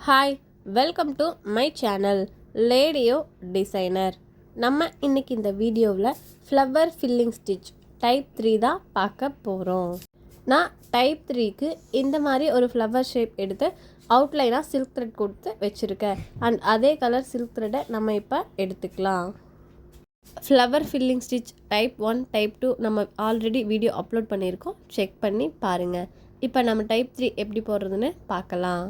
Hi, welcome to my channel லேடியோ designer. நம்ம இன்றைக்கி இந்த வீடியோவில் ஃப்ளவர் ஃபில்லிங் ஸ்டிச் டைப் 3 தான் பார்க்க போகிறோம். நான் டைப் 3க்கு இந்த மாதிரி ஒரு ஃப்ளவர் ஷேப் எடுத்து அவுட்லைனாக சில்க் த்ரெட் கொடுத்து வச்சுருக்கேன். அண்ட் அதே கலர் சில்க் த்ரெட்டை நம்ம இப்போ எடுத்துக்கலாம். Flower filling stitch type 1 type 2 நம்ம ஆல்ரெடி வீடியோ அப்லோட் பண்ணியிருக்கோம், செக் பண்ணி பாருங்கள். இப்போ நம்ம டைப் 3 எப்படி போடுறதுன்னு பார்க்கலாம்.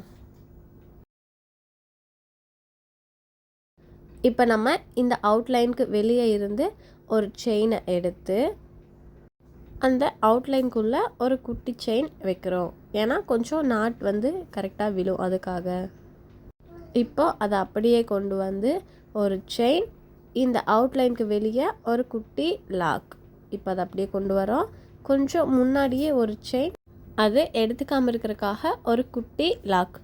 இப்போ நம்ம இந்த அவுட்லைனுக்கு வெளியே இருந்து ஒரு செயினை எடுத்து அந்த அவுட்லைனுக்குள்ளே ஒரு குட்டி செயின் வைக்கிறோம். ஏன்னா கொஞ்சம் நாட் கரெக்டாக விழும், அதுக்காக. இப்போ அதை அப்படியே கொண்டு வந்து ஒரு செயின், இந்த அவுட்லைனுக்கு வெளியே ஒரு குட்டி லாக். இப்போ அதை அப்படியே கொண்டு வரோம். கொஞ்சம் முன்னாடியே ஒரு செயின், அது எடுத்துக்காமல் இருக்கிறதுக்காக ஒரு குட்டி லாக்.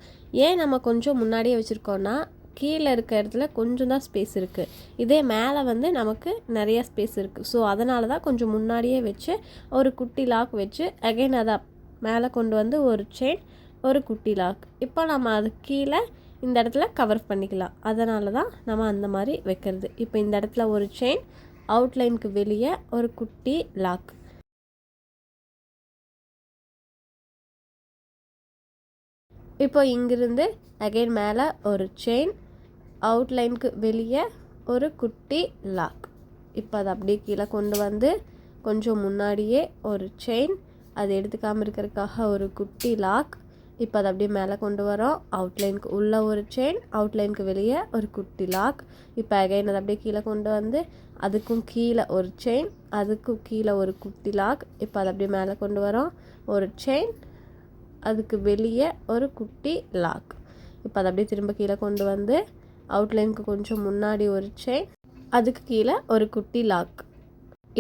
ஏன் நம்ம கொஞ்சம் முன்னாடியே வச்சுருக்கோன்னா கீழே இருக்க இடத்துல கொஞ்சம் தான் ஸ்பேஸ் இருக்குது. இதே மேலே நமக்கு நிறைய ஸ்பேஸ் இருக்குது. ஸோ அதனால தான் கொஞ்சம் முன்னாடியே வச்சு ஒரு குட்டி லாக் வச்சு அகைன் அதை மேலே கொண்டு வந்து ஒரு செயின், ஒரு குட்டி லாக். இப்போ நம்ம அது கீழே இந்த இடத்துல கவர் பண்ணிக்கலாம். அதனால தான் நம்ம அந்த மாதிரி வைக்கிறது. இப்போ இந்த இடத்துல ஒரு செயின், அவுட்லைனுக்கு வெளியே ஒரு குட்டி லாக். இப்போ இங்கிருந்து அகைன் மேலே ஒரு செயின், அவுட்லைனுக்கு வெளியே ஒரு குட்டி லாக். இப்போ அதை அப்படியே கீழே கொண்டு வந்து கொஞ்சம் முன்னாடியே ஒரு செயின், அது எடுத்துக்காமல் இருக்கிறதுக்காக ஒரு குட்டி லாக். இப்போ அதை அப்படியே மேலே கொண்டு வரோம். அவுட்லைனுக்கு உள்ளே ஒரு செயின், அவுட்லைனுக்கு வெளியே ஒரு குட்டி லாக். இப்போ அகைன் அதை அப்படியே கீழே கொண்டு வந்து அதுக்கும் கீழே ஒரு செயின், அதுக்கும் கீழே ஒரு குட்டி லாக். இப்போ அதை அப்படியே மேலே கொண்டு வரோம். ஒரு செயின், அதுக்கு வெளியே ஒரு குட்டி லாக். இப்போ அதை அப்படியே திரும்ப கீழே கொண்டு வந்து அவுட்லைனுக்கு கொஞ்சம் முன்னாடி ஒரு செயின், அதுக்கு கீழே ஒரு குட்டி லாக்.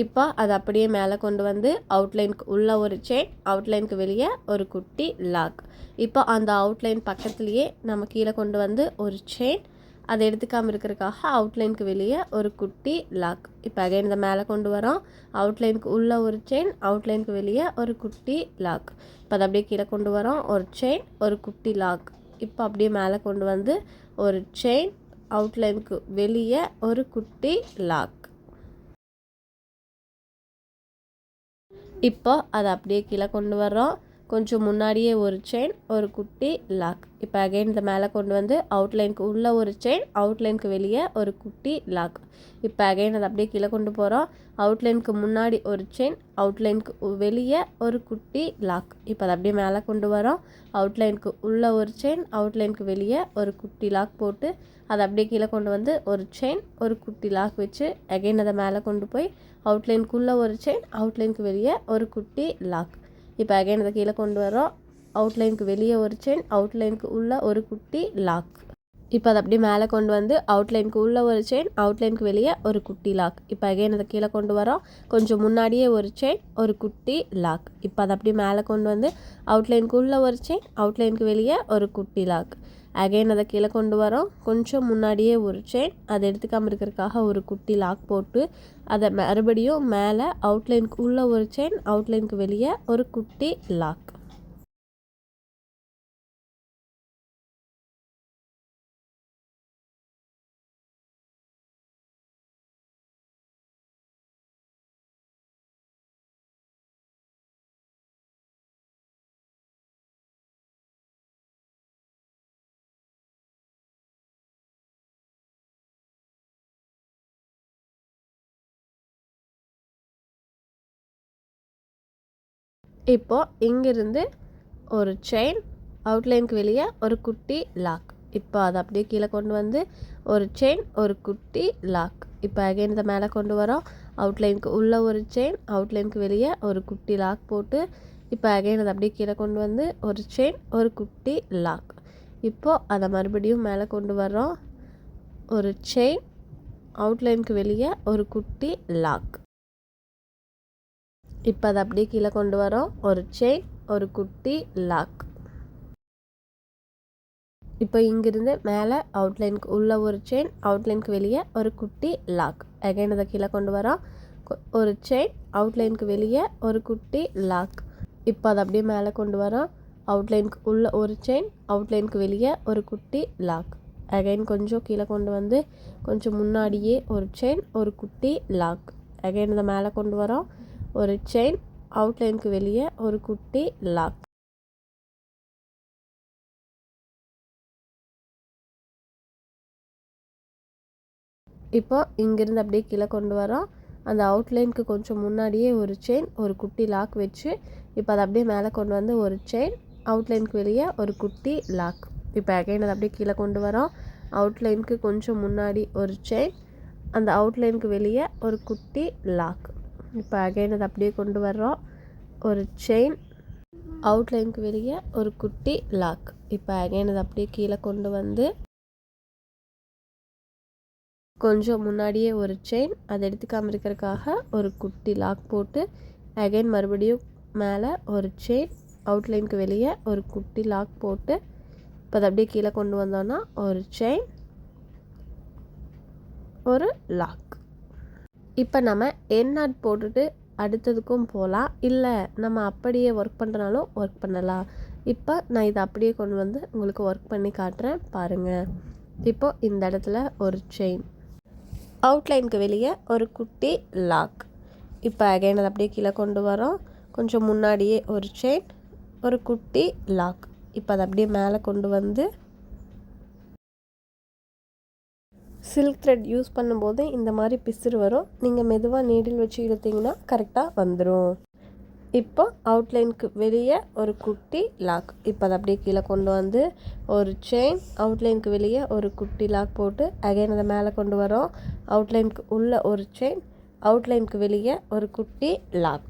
இப்போ அதை அப்படியே மேலே கொண்டு வந்து அவுட்லைனுக்கு உள்ளே ஒரு செயின், அவுட்லைனுக்கு வெளியே ஒரு குட்டி லாக். இப்போ அந்த அவுட்லைன் பக்கத்துலேயே நம்ம கீழே கொண்டு வந்து ஒரு செயின், அதை எடுத்துக்காமல் இருக்கிறதுக்காக அவுட்லைனுக்கு வெளியே ஒரு குட்டி லாக். இப்போ அகைன் இந்த மேலே கொண்டு வரோம். அவுட்லைனுக்கு உள்ளே ஒரு செயின், அவுட்லைனுக்கு வெளியே ஒரு குட்டி லாக். இப்போ அதை அப்படியே கீழே கொண்டு வரோம். ஒரு செயின், ஒரு குட்டி லாக். இப்போ அப்படியே மேலே கொண்டு வந்து ஒரு செயின், அவுட்லைனுக்கு வெளியே ஒரு குட்டி லாக். இப்போ அதை அப்படியே கீழே கொண்டு வரோம். கொஞ்சம் முன்னாடியே ஒரு செயின், ஒரு குட்டி லாக். இப்போ அகைன் இந்த மேலே கொண்டு வந்து அவுட்லைனுக்கு உள்ளே ஒரு செயின், அவுட்லைனுக்கு வெளியே ஒரு குட்டி லாக். இப்போ அகைன் அதை அப்படியே கீழே கொண்டு போகிறோம். அவுட்லைனுக்கு முன்னாடி ஒரு செயின், அவுட்லைனுக்கு வெளியே ஒரு குட்டி லாக். இப்போ அதை அப்படியே மேலே கொண்டு வரோம். அவுட்லைனுக்கு உள்ளே ஒரு செயின், அவுட்லைனுக்கு வெளியே ஒரு குட்டி லாக் போட்டு அதை அப்படியே கீழே கொண்டு வந்து ஒரு செயின், ஒரு குட்டி லாக் வச்சு அகைன் அதை மேலே கொண்டு போய் அவுட்லைனுக்குள்ளே ஒரு செயின், அவுட்லைனுக்கு வெளியே ஒரு குட்டி லாக். இப்போ அகைன் அதை கீழே கொண்டு வரோம். அவுட்லைனுக்கு வெளியே ஒரு செயின், அவுட்லைனுக்கு உள்ளே ஒரு குட்டி லாக். இப்போ அதை அப்படியே மேலே கொண்டு வந்து அவுட்லைனுக்கு உள்ளே ஒரு செயின், அவுட்லைனுக்கு வெளியே ஒரு குட்டி லாக். இப்போ அகைன் அதை கீழே கொண்டு வரோம். கொஞ்சம் முன்னாடியே ஒரு செயின், ஒரு குட்டி லாக். இப்போ அதை அப்படியே மேலே கொண்டு வந்து அவுட்லைனுக்கு உள்ளே ஒரு செயின், அவுட்லைனுக்கு வெளியே ஒரு குட்டி லாக். அகைன் அதை கீழே கொண்டு வரோம். கொஞ்சம் முன்னாடியே ஒரு செயின், அதை எடுத்துக்காமல் இருக்கிறதுக்காக ஒரு குட்டி லாக் போட்டு அதை மறுபடியும் மேலே அவுட்லைனுக்கு உள்ளே ஒரு செயின், அவுட்லைனுக்கு வெளியே ஒரு குட்டி லாக். இப்போது இங்கிருந்து ஒரு செயின், அவுட்லைனுக்கு வெளியே ஒரு குட்டி லாக். இப்போ அதை அப்படியே கீழே கொண்டு வந்து ஒரு செயின், ஒரு குட்டி லாக். இப்போ அகைன் இதை மேலே கொண்டு வரோம். அவுட்லைனுக்கு உள்ளே ஒரு செயின், அவுட்லைனுக்கு வெளியே ஒரு குட்டி லாக் போட்டு இப்போ அகைன் அதை அப்படியே கீழே கொண்டு வந்து ஒரு செயின், ஒரு குட்டி லாக். இப்போது அதை மறுபடியும் மேலே கொண்டு வரோம். ஒரு செயின், அவுட்லைனுக்கு வெளியே ஒரு குட்டி லாக். இப்போ அதை அப்படியே கீழே கொண்டு வரோம். ஒரு செயின், ஒரு குட்டி லாக். இப்போ இங்கிருந்து மேலே அவுட்லைனுக்கு உள்ளே ஒரு செயின், அவுட்லைனுக்கு வெளியே ஒரு குட்டி லாக். அகைன் அதை கீழே கொண்டு வரோம். ஒரு செயின், அவுட்லைனுக்கு வெளியே ஒரு குட்டி லாக். இப்போ அதை அப்படியே மேலே கொண்டு வரோம். அவுட்லைனுக்கு உள்ள ஒரு செயின், அவுட்லைனுக்கு வெளியே ஒரு குட்டி லாக். அகைன் கொஞ்சம் கீழே கொண்டு வந்து கொஞ்சம் முன்னாடியே ஒரு செயின், ஒரு குட்டி லாக். அகைன் இதை மேலே கொண்டு வரோம், ஒரு செயின், அவுட்லைனுக்கு வெளியே ஒரு குட்டி லாக். இப்போ இங்கேருந்து அப்படியே கீழே கொண்டு வரோம், அந்த அவுட்லைனுக்கு கொஞ்சம் முன்னாடியே ஒரு செயின், ஒரு குட்டி லாக் வச்சு இப்போ அதை அப்படியே மேலே கொண்டு வந்து ஒரு செயின், அவுட்லைனுக்கு வெளியே ஒரு குட்டி லாக். இப்போ அகைன் அதை அப்படியே கீழே கொண்டு வரோம், அவுட்லைனுக்கு கொஞ்சம் முன்னாடி ஒரு செயின், அந்த அவுட்லைனுக்கு வெளியே ஒரு குட்டி லாக். இப்போ அகைன் அதை அப்படியே கொண்டு வர்றோம், ஒரு செயின், அவுட்லைனுக்கு வெளியே ஒரு குட்டி லாக். இப்போ அகைன் அதை அப்படியே கீழே கொண்டு வந்து கொஞ்சம் முன்னாடியே ஒரு செயின், அதை எடுத்துக்காமல் இருக்கிறதுக்காக ஒரு குட்டி லாக் போட்டு அகைன் மறுபடியும் மேலே ஒரு செயின், அவுட்லைனுக்கு வெளியே ஒரு குட்டி லாக் போட்டு இப்போ அதை அப்படியே கீழே கொண்டு வந்தோன்னா ஒரு செயின், ஒரு லாக். இப்போ நம்ம என் நாட் போட்டுட்டு அடுத்ததுக்கும் போகலாம், இல்லை நம்ம அப்படியே ஒர்க் பண்ணுறனாலும் ஒர்க் பண்ணலாம். இப்போ நான் இதை அப்படியே கொண்டு வந்து உங்களுக்கு ஒர்க் பண்ணி காட்டுறேன் பாருங்கள். இப்போது இந்த இடத்துல ஒரு செயின், அவுட்லைனுக்கு வெளியே ஒரு குட்டி லாக். இப்போ அகைன் அதை அப்படியே கீழே கொண்டு வரோம், கொஞ்சம் முன்னாடியே ஒரு செயின், ஒரு குட்டி லாக். இப்போ அதை அப்படியே மேலே கொண்டு வந்து சில்க் த்ரெட் யூஸ் பண்ணும்போது இந்த மாதிரி பிசுறு வரும், நீங்கள் மெதுவாக நீடில் வச்சு இழுத்தீங்கன்னா கரெக்டாக வந்துடும். இப்போ அவுட்லைனுக்கு வெளியே ஒரு குட்டி லாக். இப்போ அதை அப்படியே கீழே கொண்டு வந்து ஒரு செயின், அவுட்லைனுக்கு வெளியே ஒரு குட்டி லாக் போட்டு அகைன் அதை மேலே கொண்டு வரோம், அவுட்லைனுக்கு உள்ள ஒரு செயின், அவுட்லைனுக்கு வெளியே ஒரு குட்டி லாக்.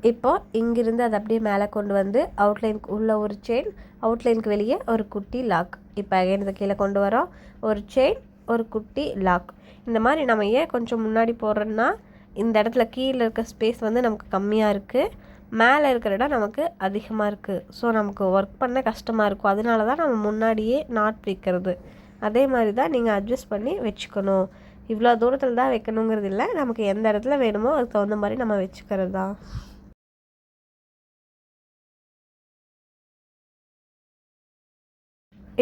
இப்போ இங்கிருந்து அதை அப்படியே மேலே கொண்டு வந்து அவுட்லைனுக்கு உள்ள ஒரு செயின், அவுட்லைனுக்கு வெளியே ஒரு குட்டி லாக். இப்போ அகைன் இதை கீழே கொண்டு வரோம், ஒரு செயின், ஒரு குட்டி லாக். இந்த மாதிரி நம்ம ஏன் கொஞ்சம் முன்னாடி போடுறோன்னா இந்த இடத்துல கீழே இருக்க ஸ்பேஸ் வந்து நமக்கு கம்மியாக இருக்குது, மேலே இருக்கிற இடம் நமக்கு அதிகமாக இருக்குது. ஸோ நமக்கு ஒர்க் பண்ண கஷ்டமாக இருக்கும், அதனால தான் நம்ம முன்னாடியே நாட் வைக்கிறது. அதே மாதிரி தான் நீங்கள் அட்ஜஸ்ட் பண்ணி வச்சுக்கணும். இவ்வளோ தூரத்தில் தான் வைக்கணுங்கிறது இல்லை, நமக்கு எந்த இடத்துல வேணுமோ அதுக்கு தகுந்த மாதிரி நம்ம வச்சுக்கிறது தான்.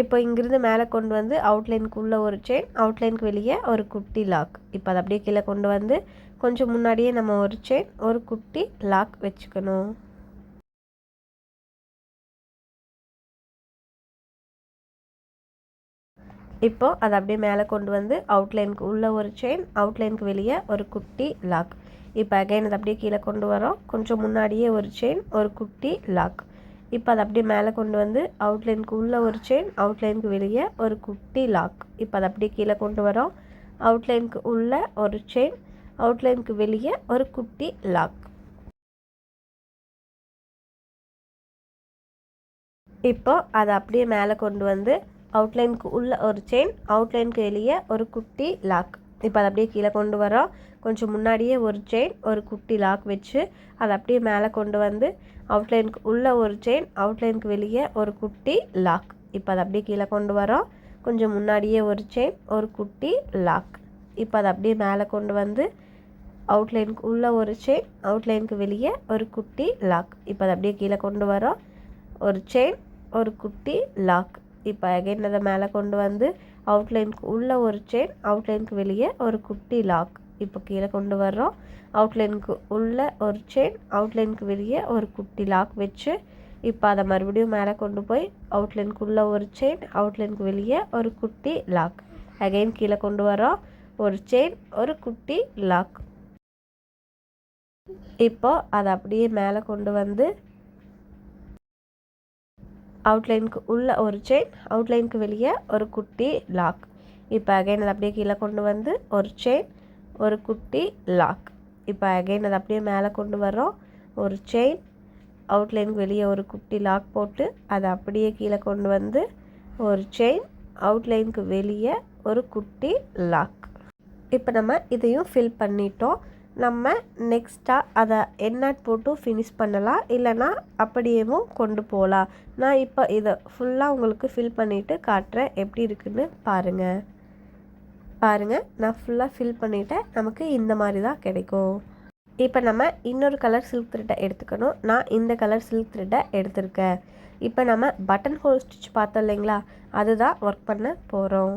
இப்போ இங்கிருந்து மேலே கொண்டு வந்து அவுட்லைனுக்கு உள்ள ஒரு செயின், அவுட்லைனுக்கு வெளியே ஒரு குட்டி லாக். இப்போ அதை அப்படியே கீழே கொண்டு வந்து கொஞ்சம் முன்னாடியே நம்ம ஒரு செயின், ஒரு குட்டி லாக் வச்சுக்கணும். இப்போ அதை அப்படியே மேலே கொண்டு வந்து அவுட்லைனுக்கு உள்ள ஒரு செயின், அவுட்லைனுக்கு வெளியே ஒரு குட்டி லாக். இப்போ அகைன் அதை அப்படியே கீழே கொண்டு வரோம், கொஞ்சம் முன்னாடியே ஒரு செயின், ஒரு குட்டி லாக். இப்போ அதை அப்படியே மேலே கொண்டு வந்து அவுட்லைனுக்கு உள்ள ஒரு செயின், அவுட்லைனுக்கு வெளியே ஒரு குட்டி லாக். இப்போ அதை அப்படியே கீழே கொண்டு வரோம், அவுட்லைனுக்கு உள்ள ஒரு செயின், அவுட்லைனுக்கு வெளியே ஒரு குட்டி லாக். இப்போ அதை அப்படியே மேலே கொண்டு வந்து அவுட்லைனுக்கு உள்ள ஒரு செயின், அவுட்லைனுக்கு வெளியே ஒரு குட்டி லாக். இப்போ அதை அப்படியே கீழே கொண்டு வரோம், கொஞ்சம் முன்னாடியே ஒரு செயின், ஒரு குட்டி லாக் வச்சு அதை அப்படியே மேலே கொண்டு வந்து அவுட்லைனுக்கு உள்ள ஒரு செயின், அவுட்லைனுக்கு வெளியே ஒரு குட்டி லாக். இப்போ அதை அப்படியே கீழே கொண்டு வரோம், கொஞ்சம் முன்னாடியே ஒரு செயின், ஒரு குட்டி லாக். இப்போ அதை அப்படியே மேலே கொண்டு வந்து அவுட்லைனுக்கு உள்ள ஒரு செயின், அவுட்லைனுக்கு வெளியே ஒரு குட்டி லாக். இப்போ அதை அப்படியே கீழே கொண்டு வரோம், ஒரு செயின், ஒரு குட்டி லாக். இப்போ அகைன் அதை மேலே கொண்டு வந்து அவுட்லைனுக்கு உள்ள ஒரு செயின், அவுட்லைனுக்கு வெளியே ஒரு குட்டி லாக். இப்போ கீழே கொண்டு வர்றோம். அவுட்லைனுக்கு உள்ள ஒரு செயின், அவுட்லைனுக்கு வெளியே ஒரு குட்டி லாக் வச்சு இப்போ அதை மறுபடியும் மேலே கொண்டு போய் அவுட்லைனுக்கு உள்ள ஒரு செயின், அவுட்லைனுக்கு வெளியே ஒரு குட்டி லாக். அகைன் கீழே கொண்டு வரோம். ஒரு செயின், ஒரு குட்டி லாக். இப்போ அதை அப்படியே மேலே கொண்டு வந்து அவுட்லைனுக்கு உள்ள ஒரு செயின், அவுட்லைனுக்கு வெளியே ஒரு குட்டி லாக். இப்போ அகைன் அதை அப்படியே கீழே கொண்டு வந்து ஒரு செயின், ஒரு குட்டி லாக். இப்போ அகைன் அதை அப்படியே மேலே கொண்டு வரோம். ஒரு செயின், அவுட்லைனுக்கு வெளியே ஒரு குட்டி லாக் போட்டு அதை அப்படியே கீழே கொண்டு வந்து ஒரு செயின், அவுட்லைனுக்கு வெளியே ஒரு குட்டி லாக். இப்போ நம்ம இதையும் ஃபில் பண்ணிட்டோம். நம்ம நெக்ஸ்ட்டாக அதை எண்ணாட் போட்டு ஃபினிஷ் பண்ணலாம், இல்லைனா அப்படியேவும் கொண்டு போகலாம். நான் இப்போ இதை ஃபுல்லாக உங்களுக்கு ஃபில் பண்ணிவிட்டு காட்டுறேன் எப்படி இருக்குன்னு பாருங்கள். நான் ஃபுல்லாக ஃபில் பண்ணிவிட்டேன். நமக்கு இந்த மாதிரி தான் கிடைக்கும். இப்போ நம்ம இன்னொரு கலர் சில்க் த்ரெட்டை எடுத்துக்கணும். நான் இந்த கலர் சில்க் த்ரெட்டை எடுத்திருக்கேன். இப்போ நம்ம பட்டன் ஹோல் ஸ்டிச் பார்த்தோம் இல்லைங்களா, அதுதான் ஒர்க் பண்ண போகிறோம்.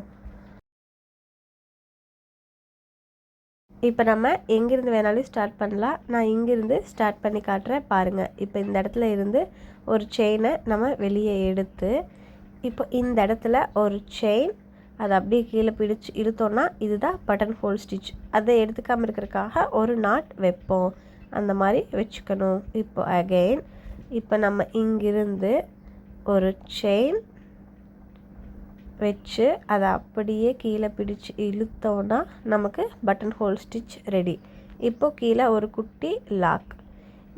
இப்போ நம்ம எங்கேருந்து வேணாலும் ஸ்டார்ட் பண்ணலாம். நான் இங்கேருந்து ஸ்டார்ட் பண்ணி காட்டுறேன் பாருங்கள். இப்போ இந்த இடத்துல இருந்து ஒரு செயினை நம்ம வெளியே எடுத்து இப்போ இந்த இடத்துல ஒரு செயின், அதை அப்படியே கீழே பிடிச்சி இழுத்தோன்னா இதுதான் பட்டன் ஹோல் ஸ்டிச். அதை எடுத்துக்காமல் இருக்கிறதுக்காக ஒரு நாட் வைப்போம். அந்த மாதிரி வச்சுக்கணும். இப்போ அகெயின் இப்போ நம்ம இங்கிருந்து ஒரு செயின் வச்சு அதை அப்படியே கீழே பிடிச்சி இழுத்தோன்னா நமக்கு பட்டன் ஹோல் ஸ்டிச் ரெடி. இப்போது கீழே ஒரு குட்டி லாக்.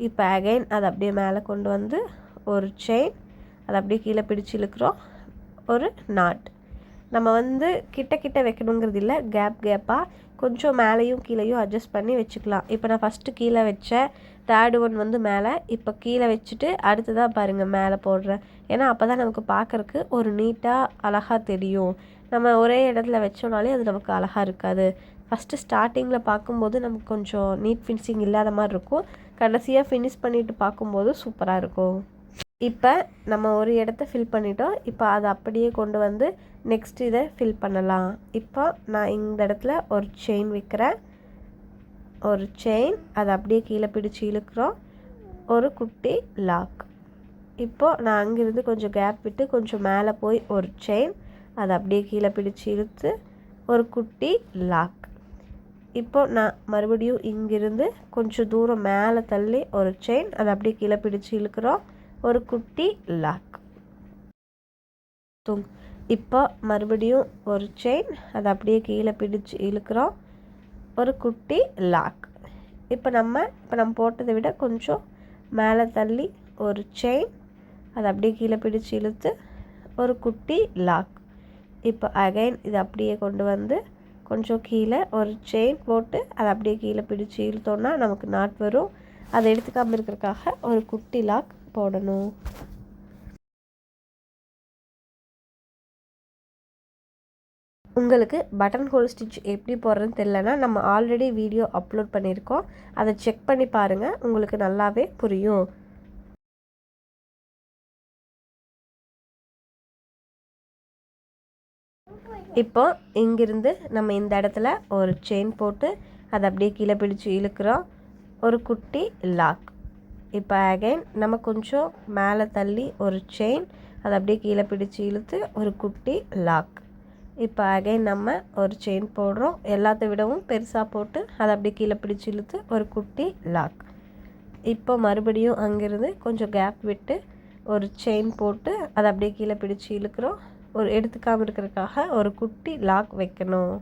இப்போ அகைன் அதை அப்படியே மேலே கொண்டு வந்து ஒரு செயின், அதை அப்படியே கீழே பிடிச்சி இழுக்கிறோம். ஒரு நாட். நம்ம வந்து கிட்ட வைக்கணுங்கிறது இல்லை, கேப்பாக கொஞ்சம் மேலேயும் கீழேயும் அட்ஜஸ்ட் பண்ணி வச்சுக்கலாம். இப்போ நான் ஃபஸ்ட்டு கீழே வச்சேன், தேர்டு ஒன் வந்து மேலே. இப்போ கீழே வச்சுட்டு அடுத்ததாக பாருங்கள் மேலே போடுறேன். ஏன்னா அப்போ தான் நமக்கு பார்க்குறக்கு ஒரு நீட்டாக அழகாக தெரியும். நம்ம ஒரே இடத்துல வச்சோனாலே அது நமக்கு அழகாக இருக்காது. ஃபஸ்ட்டு ஸ்டார்டிங்கில் பார்க்கும்போது நமக்கு கொஞ்சம் நீட் ஃபினிஷிங் இல்லாத மாதிரி இருக்கும். கடைசியாக ஃபினிஷ் பண்ணிவிட்டு பார்க்கும்போது சூப்பராக இருக்கும். இப்போ நம்ம ஒரு இடத்த ஃபில் பண்ணிட்டோம். இப்போ அதை அப்படியே கொண்டு வந்து நெக்ஸ்ட் இதை ஃபில் பண்ணலாம். இப்போ நான் இந்த இடத்துல ஒரு செயின் வைக்கிறேன். ஒரு செயின், அதை அப்படியே கீழே பிடிச்சி இழுக்கிறோம். ஒரு குட்டி லாக். இப்போது நான் அங்கேருந்து கொஞ்சம் கேப் விட்டு கொஞ்சம் மேலே போய் ஒரு செயின், அதை அப்படியே கீழே பிடிச்சி இழுத்து ஒரு குட்டி லாக். இப்போது நான் மறுபடியும் இங்கிருந்து கொஞ்சம் தூரம் மேலே தள்ளி ஒரு செயின், அதை அப்படியே கீழே பிடிச்சி இழுக்கிறோம். ஒரு குட்டி லாக். இப்போ மறுபடியும் ஒரு செயின், அதை அப்படியே கீழே பிடிச்சி இழுக்கிறோம். ஒரு குட்டி லாக். இப்போ நம்ம போட்டதை விட கொஞ்சம் மேலே தள்ளி ஒரு செயின், அதை அப்படியே கீழே பிடிச்சி இழுத்து ஒரு குட்டி லாக். இப்போ அகைன் இதை அப்படியே கொண்டு வந்து கொஞ்சம் கீழே ஒரு செயின் போட்டு அதை அப்படியே கீழே பிடிச்சி இழுத்தோன்னா நமக்கு நாட் வரும். அதை எடுத்துக்காமல் இருக்கிறதுக்காக ஒரு குட்டி லாக் போடணும். உங்களுக்கு பட்டன் ஹோல் ஸ்டிச் எப்படி போடுறதுன்னு தெரியலனா நம்ம ஆல்ரெடி வீடியோ அப்லோட் பண்ணியிருக்கோம். அதை செக் பண்ணி பாருங்கள், உங்களுக்கு நல்லாவே புரியும். இப்போ இங்கிருந்து நம்ம இந்த இடத்துல ஒரு செயின் போட்டு அதை அப்படியே கீழே பிடிச்சி இழுக்கிறோம். ஒரு குட்டி லாக். இப்போ அகைன் நம்ம கொஞ்சம் மேலே தள்ளி ஒரு செயின், அதை அப்படியே கீழே பிடிச்சி இழுத்து ஒரு குட்டி லாக். இப்போ அகைன் நம்ம ஒரு செயின் போடுறோம். எல்லாத்தை விடவும் பெருசாக போட்டு அதை அப்படியே கீழே பிடிச்சி இழுத்து ஒரு குட்டி லாக். இப்போ மறுபடியும் அங்கேருந்து கொஞ்சம் கேப் விட்டு ஒரு செயின் போட்டு அதை அப்படியே கீழே பிடிச்சி இழுக்கிறோம். ஒரு எடுத்துக்காமல் இருக்கிறதுக்காக ஒரு குட்டி லாக் வைக்கணும்.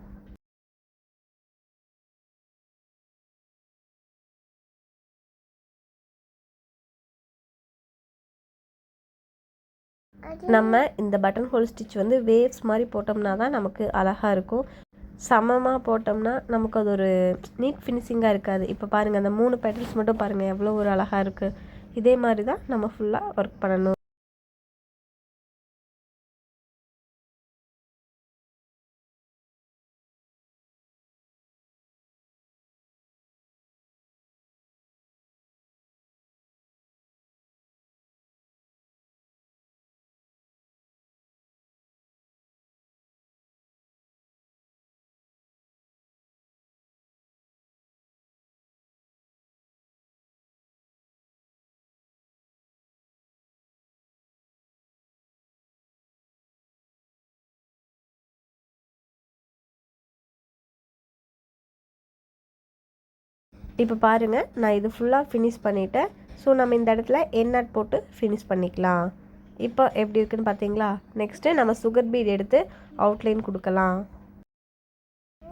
நம்ம இந்த பட்டன் ஹோல் ஸ்டிச் வந்து வேவ்ஸ் மாதிரி போட்டோம்னா தான் நமக்கு அழகாக இருக்கும். சமமாக போட்டோம்னா நமக்கு அது ஒரு நீட் ஃபினிஷிங்காக இருக்காது. இப்போ பாருங்கள், அந்த 3 பெட்டல்ஸ் மட்டும் பாருங்கள் எவ்வளோ ஒரு அழகாக இருக்குது. இதே மாதிரி தான் நம்ம ஃபுல்லாக ஒர்க் பண்ணணும். இப்போ பாருங்கள், நான் இது ஃபுல்லாக ஃபினிஷ் பண்ணிவிட்டேன். ஸோ நம்ம இந்த இடத்துல என் நாட் போட்டு ஃபினிஷ் பண்ணிக்கலாம். இப்போ எப்படி இருக்குன்னு பார்த்தீங்களா? நெக்ஸ்ட்டு நம்ம சுகர் பீட் எடுத்து அவுட்லைன் கொடுக்கலாம்.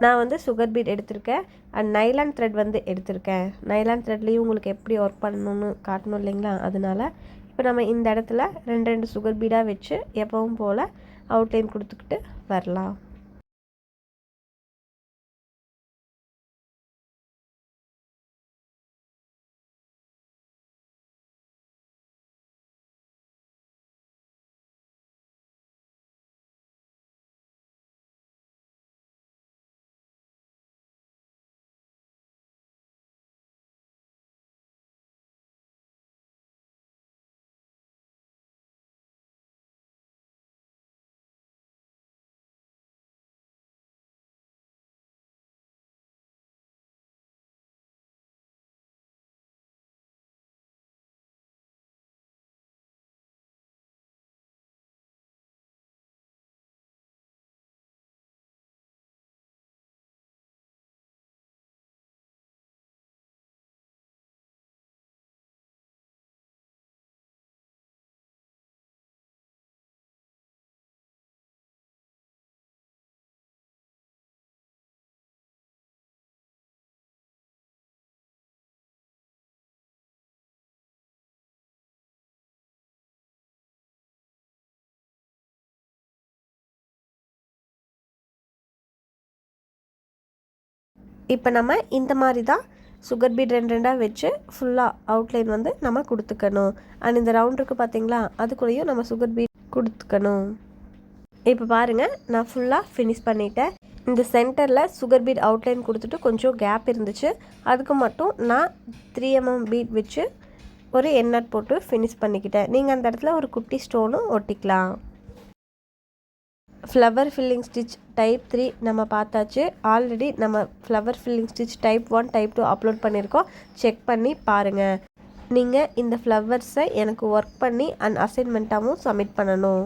நான் வந்து சுகர் பீட் எடுத்திருக்கேன் அண்ட் நைலான் த்ரெட் வந்து எடுத்திருக்கேன். நைலான் த்ரெட்லேயும் உங்களுக்கு எப்படி ஒர்க் பண்ணணும்னு காட்டணும் இல்லைங்களா? அதனால இப்போ நம்ம இந்த இடத்துல 2 சுகர் பீடாக வச்சு எப்பவும் போல் அவுட்லைன் கொடுத்துக்கிட்டு வரலாம். இப்போ நம்ம இந்த மாதிரி தான் சுகர் பீட் 2 வச்சு ஃபுல்லாக அவுட்லைன் வந்து நம்ம கொடுத்துக்கணும். அண்ட் இந்த ரவுண்டுக்கு பார்த்தீங்களா, அதுக்குள்ளேயும் நம்ம சுகர் பீட் கொடுத்துக்கணும். இப்போ பாருங்கள், நான் ஃபுல்லாக ஃபினிஷ் பண்ணிட்டேன். இந்த சென்டரில் சுகர் பீட் அவுட்லைன் கொடுத்துட்டு கொஞ்சம் கேப் இருந்துச்சு. அதுக்கு மட்டும் நான் 3 mm பீட் வச்சு ஒரு என் நாட் போட்டு ஃபினிஷ் பண்ணிக்கிட்டேன். நீங்கள் அந்த இடத்துல ஒரு குட்டி ஸ்டோனும் ஒட்டிக்கலாம். ஃப்ளவர் ஃபில்லிங் ஸ்டிச் டைப் 3 நம்ம பார்த்தாச்சு. ஆல்ரெடி நம்ம flower filling stitch type 1 type 2 upload பண்ணியிருக்கோம். செக் பண்ணி பாருங்கள். நீங்கள் இந்த ஃப்ளவர்ஸை எனக்கு ஒர்க் பண்ணி அண்ட் அசைன்மெண்ட்டாகவும் சப்மிட் பண்ணணும்.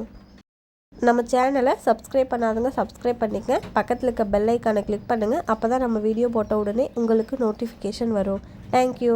நம்ம சேனலை சப்ஸ்கிரைப் பண்ணாதவங்க சப்ஸ்கிரைப் பண்ணிக்கங்க. பக்கத்தில் இருக்க பெல் ஐக்கானை கிளிக் பண்ணுங்கள். அப்போ தான் நம்ம வீடியோ போட்ட உடனே உங்களுக்கு நோட்டிஃபிகேஷன் வரும். தேங்க்யூ.